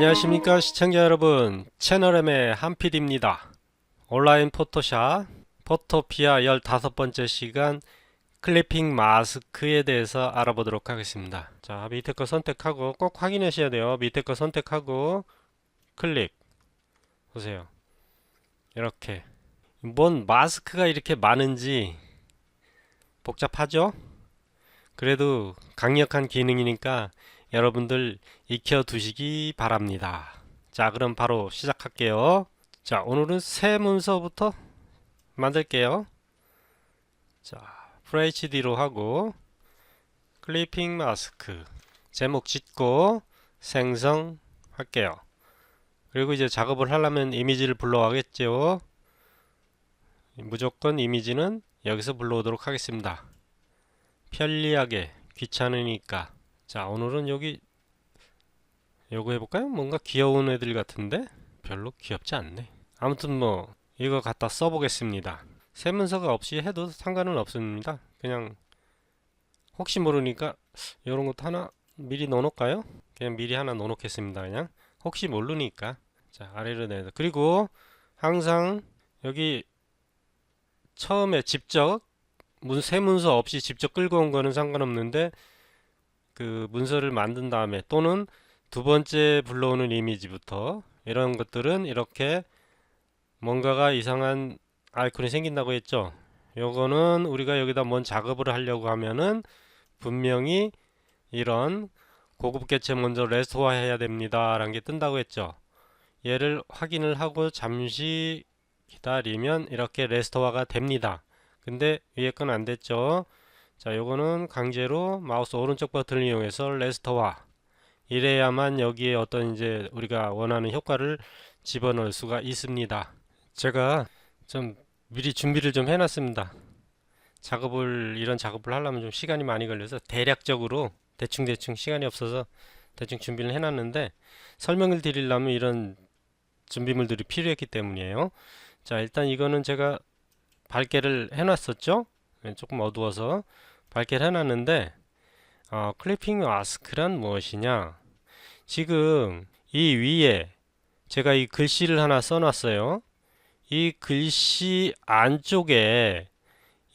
안녕하십니까 시청자 여러분, 채널M의 한필입니다. 온라인 포토샵 포토피아 15번째 시간 클리핑 마스크에 대해서 알아보도록 하겠습니다. 자, 밑에 거 선택하고 꼭 확인하셔야 돼요. 밑에 거 선택하고 클릭 보세요. 이렇게 뭔 마스크가 이렇게 많은지 복잡하죠? 그래도 강력한 기능이니까 여러분들 익혀두시기 바랍니다. 자, 그럼 바로 시작할게요. 자, 오늘은 새 문서부터 만들게요. 자, FHD로 하고 클리핑 마스크 제목 짓고 생성할게요. 그리고 이제 작업을 하려면 이미지를 불러가겠죠. 무조건 이미지는 여기서 불러오도록 하겠습니다. 편리하게, 귀찮으니까. 자, 오늘은 여기 요거 해볼까요? 뭔가 귀여운 애들 같은데 별로 귀엽지 않네. 아무튼 뭐 이거 갖다 써보겠습니다. 새 문서가 없이 해도 상관은 없습니다. 그냥 혹시 모르니까 이런 것도 하나 미리 넣어놓을까요? 그냥 미리 하나 넣어놓겠습니다. 그냥 혹시 모르니까. 자, 아래로 내서 그리고 항상 여기 처음에 직접 새 문서 없이 직접 끌고 온 거는 상관없는데 그 문서를 만든 다음에 또는 두 번째 불러오는 이미지부터 이런 것들은 이렇게 뭔가가 이상한 아이콘이 생긴다고 했죠. 요거는 우리가 여기다 뭔 작업을 하려고 하면은 분명히 이런 고급 개체 먼저 레스토어 해야 됩니다 라는 게 뜬다고 했죠. 얘를 확인을 하고 잠시 기다리면 이렇게 레스토어가 됩니다. 근데 위에 건 안 됐죠. 자, 요거는 강제로 마우스 오른쪽 버튼을 이용해서 레스토어 이래야만 여기에 어떤 이제 우리가 원하는 효과를 집어넣을 수가 있습니다. 제가 좀 미리 준비를 좀 해놨습니다. 이런 작업을 하려면 좀 시간이 많이 걸려서 대략적으로 대충 시간이 없어서 대충 준비를 해놨는데 설명을 드리려면 이런 준비물들이 필요했기 때문이에요. 자, 일단 이거는 제가 밝게를 해놨었죠. 조금 어두워서 밝게를 해놨는데 클리핑 마스크란 무엇이냐? 지금 이 위에 제가 이 글씨를 하나 써놨어요. 이 글씨 안쪽에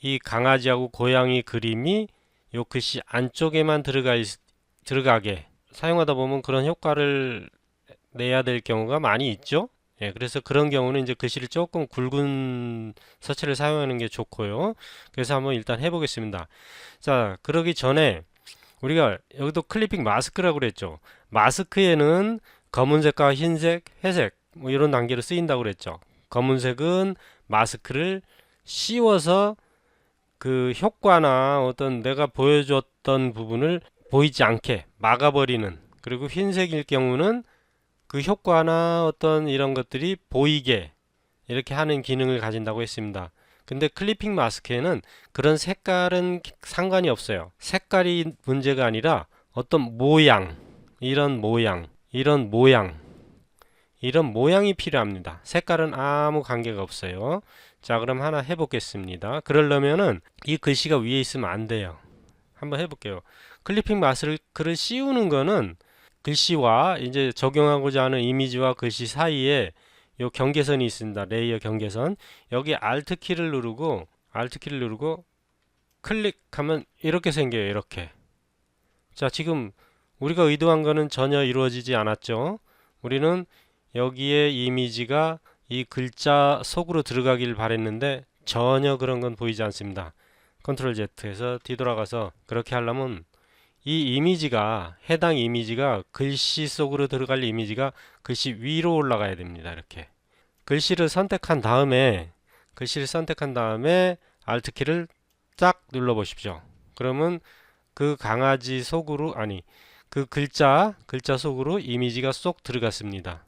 이 강아지하고 고양이 그림이 이 글씨 안쪽에만 들어가게 사용하다 보면 그런 효과를 내야 될 경우가 많이 있죠. 예, 그래서 그런 경우는 이제 글씨를 조금 굵은 서체를 사용하는 게 좋고요. 그래서 한번 일단 해보겠습니다. 자, 그러기 전에 우리가 여기도 클리핑 마스크라고 그랬죠. 마스크에는 검은색과 흰색, 회색 뭐 이런 단계로 쓰인다고 그랬죠. 검은색은 마스크를 씌워서 그 효과나 어떤 내가 보여줬던 부분을 보이지 않게 막아버리는, 그리고 흰색일 경우는 그 효과나 어떤 이런 것들이 보이게 이렇게 하는 기능을 가진다고 했습니다. 근데 클리핑 마스크에는 그런 색깔은 상관이 없어요. 색깔이 문제가 아니라 어떤 모양, 이런 모양, 이런 모양, 이런 모양이 필요합니다. 색깔은 아무 관계가 없어요. 자, 그럼 하나 해보겠습니다. 그러려면은 이 글씨가 위에 있으면 안 돼요. 한번 해볼게요. 클리핑 마스크를 씌우는 거는 글씨와 이제 적용하고자 하는 이미지와 글씨 사이에 요 경계선이 있습니다. 레이어 경계선. 여기 Alt 키를 누르고 클릭하면 이렇게 생겨요. 이렇게. 자, 지금 우리가 의도한 거는 전혀 이루어지지 않았죠. 우리는 여기에 이미지가 이 글자 속으로 들어가길 바랬는데 전혀 그런 건 보이지 않습니다. 컨트롤 Z에서 뒤돌아가서 그렇게 하려면 이 이미지가, 해당 이미지가 글씨 속으로 들어갈 이미지가 글씨 위로 올라가야 됩니다. 이렇게 글씨를 선택한 다음에 Alt 키를 딱 눌러 보십시오. 그러면 그 강아지 속으로, 아니 그 글자 속으로 이미지가 쏙 들어갔습니다.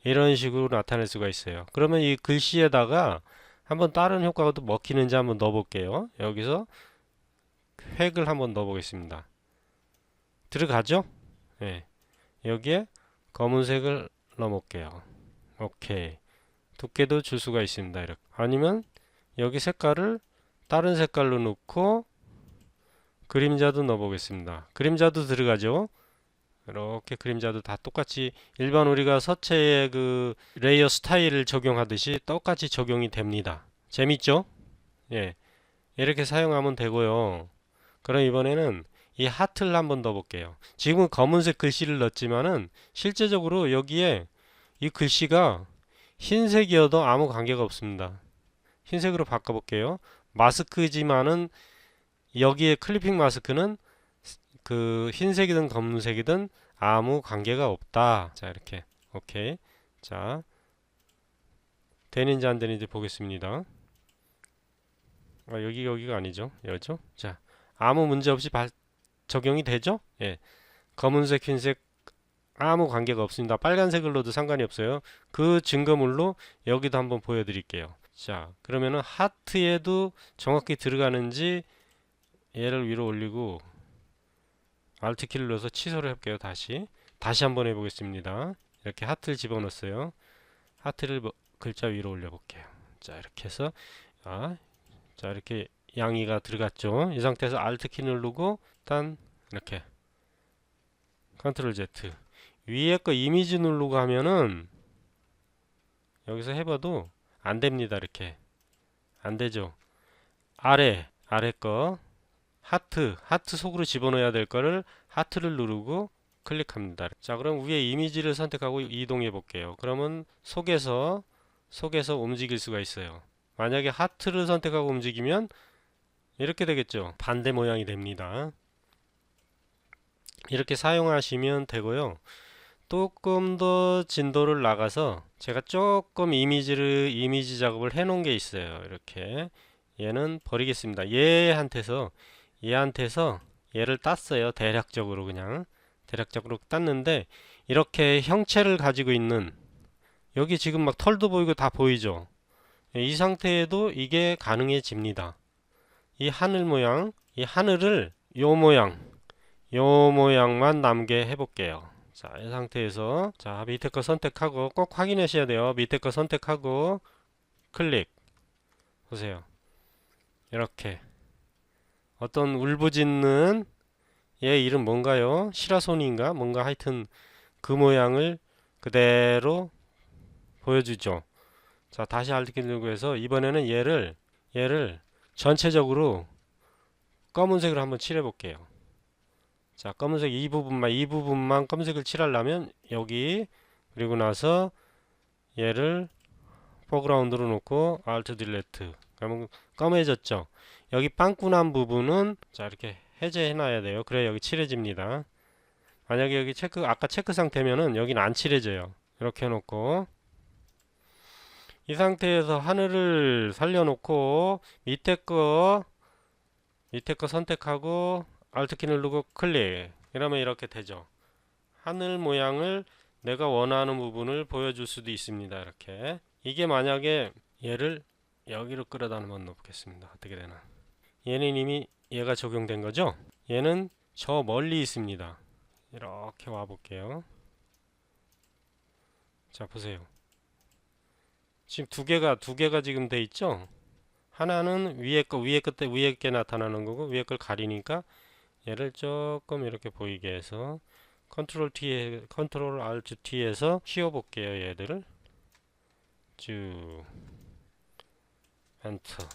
이런 식으로 나타낼 수가 있어요. 그러면 이 글씨에다가 한번 다른 효과가 또 먹히는지 한번 넣어 볼게요. 여기서 획을 한번 넣어 보겠습니다. 들어가죠? 예. 여기에 검은색을 넣어볼게요. 오케이. 두께도 줄 수가 있습니다. 이렇게. 아니면 여기 색깔을 다른 색깔로 넣고 그림자도 넣어보겠습니다. 그림자도 들어가죠? 이렇게 그림자도 다 똑같이 일반 우리가 서체의 그 레이어 스타일을 적용하듯이 똑같이 적용이 됩니다. 재밌죠? 예. 이렇게 사용하면 되고요. 그럼 이번에는 이 하트를 한번 더 볼게요. 지금은 검은색 글씨를 넣었지만은 실제적으로 여기에 이 글씨가 흰색이어도 아무 관계가 없습니다. 흰색으로 바꿔볼게요. 마스크지만은 여기에 클리핑 마스크는 그 흰색이든 검은색이든 아무 관계가 없다. 자, 이렇게. 오케이. 자, 되는지 안 되는지 보겠습니다. 여기가 아니죠. 여죠. 자, 아무 문제 없이 적용이 되죠? 예. 검은색, 흰색 아무 관계가 없습니다. 빨간색을 넣어도 상관이 없어요. 그 증거물로 여기도 한번 보여드릴게요. 자, 그러면은 하트에도 정확히 들어가는지 얘를 위로 올리고 Alt 키를 눌러서 취소를 해볼게요. 다시 한번 해보겠습니다. 이렇게 하트를 집어넣었어요. 하트를 글자 위로 올려볼게요. 자, 이렇게 해서 자, 이렇게 양이가 들어갔죠. 이 상태에서 Alt 키 누르고 일단 이렇게 Ctrl Z 위에 거 이미지 누르고 하면은 여기서 해봐도 안 됩니다. 이렇게 안 되죠. 아래 거 하트 속으로 집어넣어야 될 거를 하트를 누르고 클릭합니다. 자, 그럼 위에 이미지를 선택하고 이동해 볼게요. 그러면 속에서 움직일 수가 있어요. 만약에 하트를 선택하고 움직이면 이렇게 되겠죠. 반대 모양이 됩니다. 이렇게 사용하시면 되고요. 조금 더 진도를 나가서 제가 조금 이미지 작업을 해 놓은 게 있어요. 이렇게 얘는 버리겠습니다. 얘한테서 얘를 땄어요. 대략적으로 땄는데 이렇게 형체를 가지고 있는 여기 지금 막 털도 보이고 다 보이죠. 이 상태에도 이게 가능해집니다. 이 하늘 모양, 이 하늘을 요 모양만 남게 해볼게요. 자, 이 상태에서 자, 밑에 거 선택하고 꼭 확인하셔야 돼요. 밑에 거 선택하고 클릭 보세요. 이렇게 어떤 울부짖는 얘 이름 뭔가요? 시라소니인가? 뭔가 하여튼 그 모양을 그대로 보여주죠. 자, 다시 Alt 키 누르고 해서 이번에는 얘를 전체적으로 검은색으로 한번 칠해 볼게요. 자, 검은색 이 부분만 검은색을 칠하려면 여기 그리고 나서 얘를 포그라운드로 놓고 Alt 딜레트 그러면 검해졌죠. 여기 빵꾸난 부분은 자, 이렇게 해제해 놔야 돼요. 그래야 여기 칠해집니다. 만약에 여기 아까 체크 상태면은 여기는 안 칠해져요. 이렇게 해놓고 이 상태에서 하늘을 살려놓고 밑에 거 선택하고 Alt 키 누르고 클릭 이러면 이렇게 되죠. 하늘 모양을 내가 원하는 부분을 보여줄 수도 있습니다. 이렇게 이게 만약에 얘를 여기로 끌어다 놓겠습니다. 어떻게 되나 얘는 이미 얘가 적용된 거죠. 얘는 저 멀리 있습니다. 이렇게 와 볼게요. 자, 보세요. 지금 두 개가 지금 돼 있죠. 하나는 위에 게 나타나는 거고 위에 걸 가리니까 얘를 조금 이렇게 보이게 해서 컨트롤 Alt T에서 키워 볼게요. 얘들을 쭉 엔터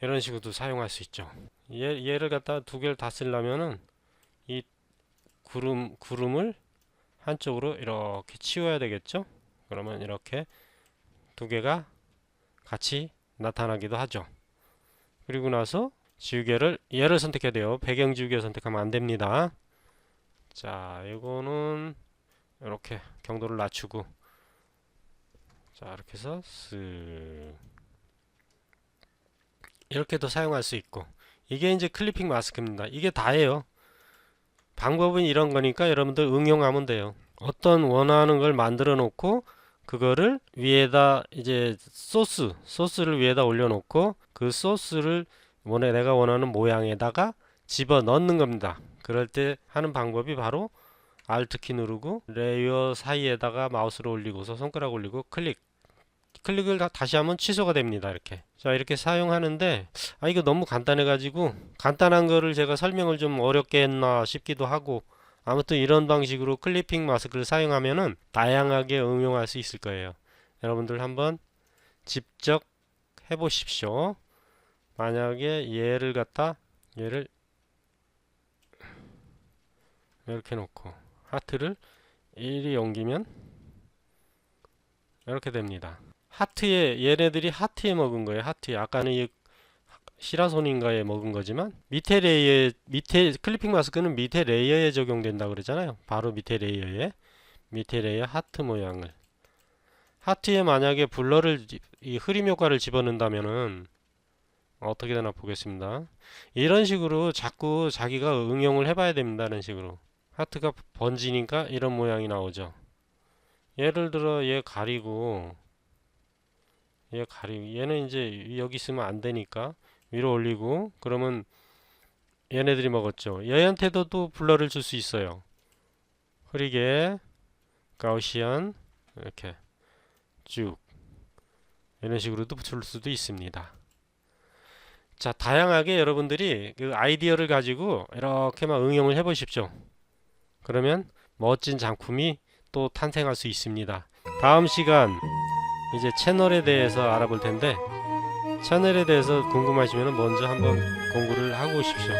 이런 식으로도 사용할 수 있죠. 얘를 갖다 두 개를 다 쓰려면은 이 구름을 한쪽으로 이렇게 치워야 되겠죠. 그러면 이렇게 두 개가 같이 나타나기도 하죠. 그리고 나서 지우개를 얘를 선택해야 돼요. 배경 지우개 선택하면 안 됩니다. 자, 이거는 이렇게 경도를 낮추고 자, 이렇게 해서 쓱 이렇게도 사용할 수 있고 이게 이제 클리핑 마스크입니다. 이게 다예요. 방법은 이런 거니까 여러분들 응용하면 돼요. 어떤 원하는 걸 만들어 놓고 그거를 위에다 이제 소스를 위에다 올려놓고 그 소스를 내가 원하는 모양에다가 집어 넣는 겁니다. 그럴 때 하는 방법이 바로 Alt 키 누르고 레이어 사이에다가 마우스를 올리고서 손가락 올리고 클릭을 다시 하면 취소가 됩니다. 이렇게 자, 이렇게 사용하는데 이거 너무 간단해 가지고 간단한 거를 제가 설명을 좀 어렵게 했나 싶기도 하고 아무튼 이런 방식으로 클리핑 마스크를 사용하면은 다양하게 응용할 수 있을 거예요. 여러분들 한번 직접 해보십시오. 만약에 얘를 이렇게 놓고 하트를 이리 옮기면 이렇게 됩니다. 얘네들이 하트에 먹은 거예요. 하트에. 아까는 이 시라손인가에 먹은 거지만 밑에 클리핑 마스크는 밑에 레이어에 적용된다 그러잖아요. 바로 밑에 레이어 하트 모양을. 하트에 만약에 이 흐림 효과를 집어넣는다면은 어떻게 되나 보겠습니다. 이런 식으로 자꾸 자기가 응용을 해봐야 됩니다. 이런 식으로. 하트가 번지니까 이런 모양이 나오죠. 예를 들어 얘는 이제 여기 있으면 안 되니까 위로 올리고, 그러면 얘네들이 먹었죠. 얘한테도 또 블러를 줄 수 있어요. 흐리게 가우시안 이렇게 쭉 이런 식으로도 줄 수도 있습니다. 자, 다양하게 여러분들이 그 아이디어를 가지고 이렇게 막 응용을 해 보십시오. 그러면 멋진 작품이 또 탄생할 수 있습니다. 다음 시간 이제 채널에 대해서 알아볼 텐데, 채널에 대해서 궁금하시면 먼저 한번 공부를 하고 오십시오.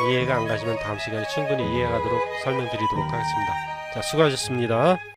이해가 안 가시면 다음 시간에 충분히 이해가도록 설명드리도록 하겠습니다. 자, 수고하셨습니다.